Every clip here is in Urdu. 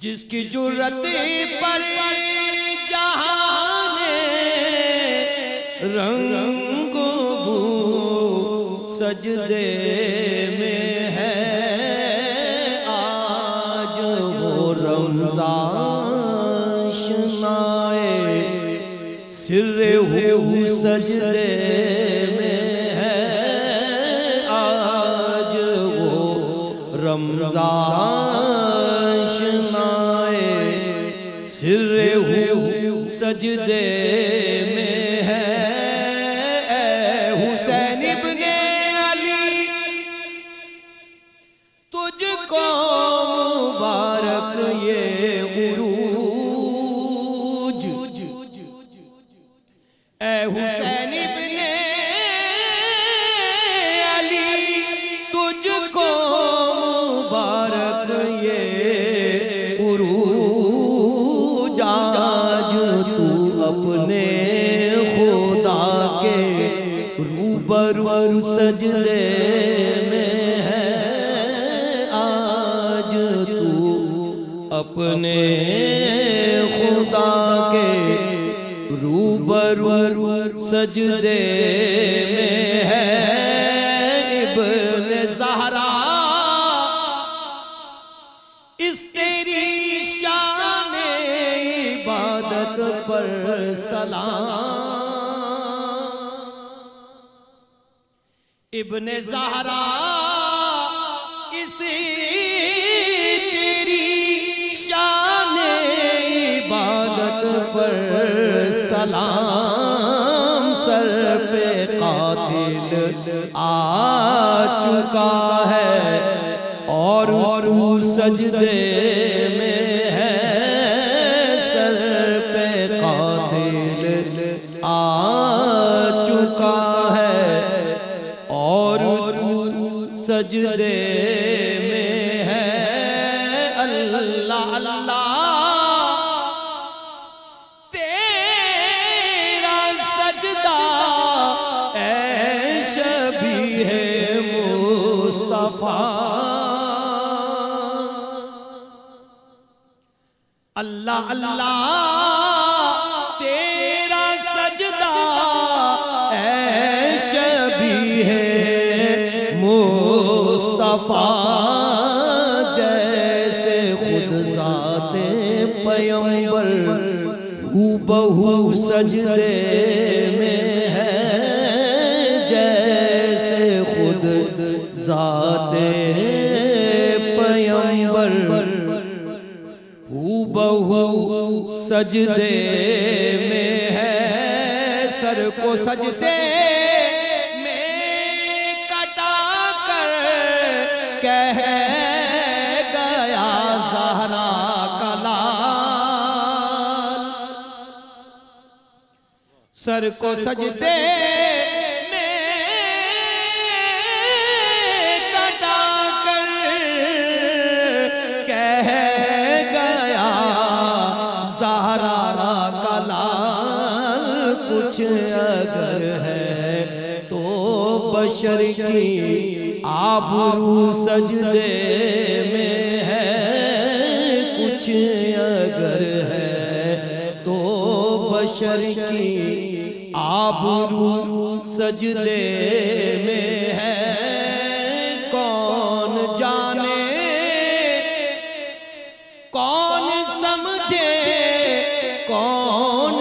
جس کی جرت پر جہان رنگ و بو سجدے میں ہے، آج وہ رمضان شنائے سر ہو سجدے میں ہے، آج وہ رمضان شنائے سر ہو سجدے میں ہے۔ اے حسین ابن علی تجھ کو مبارک یہ عروج، اے حسین ابن علی تجھ کو مبارک یہ عروج، آج تو اپنے خدا کے روبرو سجدے میں ہے، آج تو اپنے خدا کے روبرو سجدے میں ہے۔ ابن زہرا اس تیری شان عبادت پر سلام، ابن زہرا اس تیری شان عبادت پر سلام، سر پہ قاتل آ چکا ہے اور تو سجدے میں ہے، سر پہ قاتل آ چکا ہے اور تو سجدے میں ہے۔ اللہ اللہ اللہ اللہ تیرا سجدہ اے شبیہ مصطفیٰ، جیسے خود ذات پیغمبر ہو بہو سجدے میں ہے، جیسے خود ذات پیغمبر ہو بہو سجدے میں ہے، سر کو سجدے میں کٹا کر کہہ گیا زہرا کا لال، سر کو سجدے کچھ اگر ہے تو بشر کی آبرو سجدے میں ہے، کچھ اگر ہے تو بشر کی آبرو سجدے میں ہے۔ کون جانے کون سمجھے کون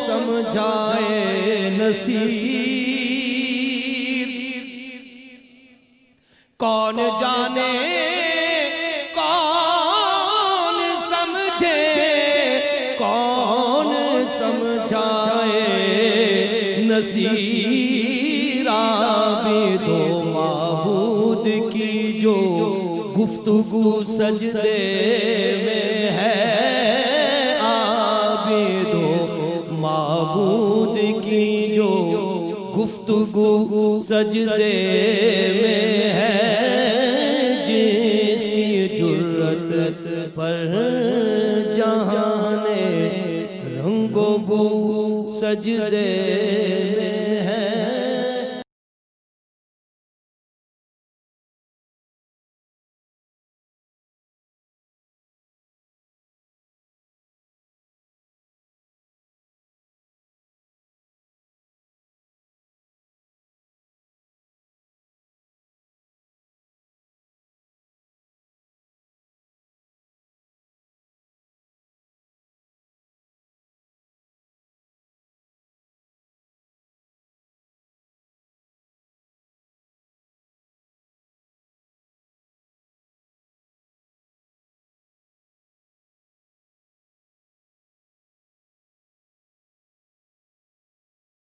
سمجھائے نصیر، کون جانے کون سمجھے کون سمجھائے نصیر، عابد و معبود کی جو گفتگو سجدے میں ہے، عابد و معبود کی جو گفتگو سجدے میں ہے، جس کی جرت پر جہان رنگ و بو سجدے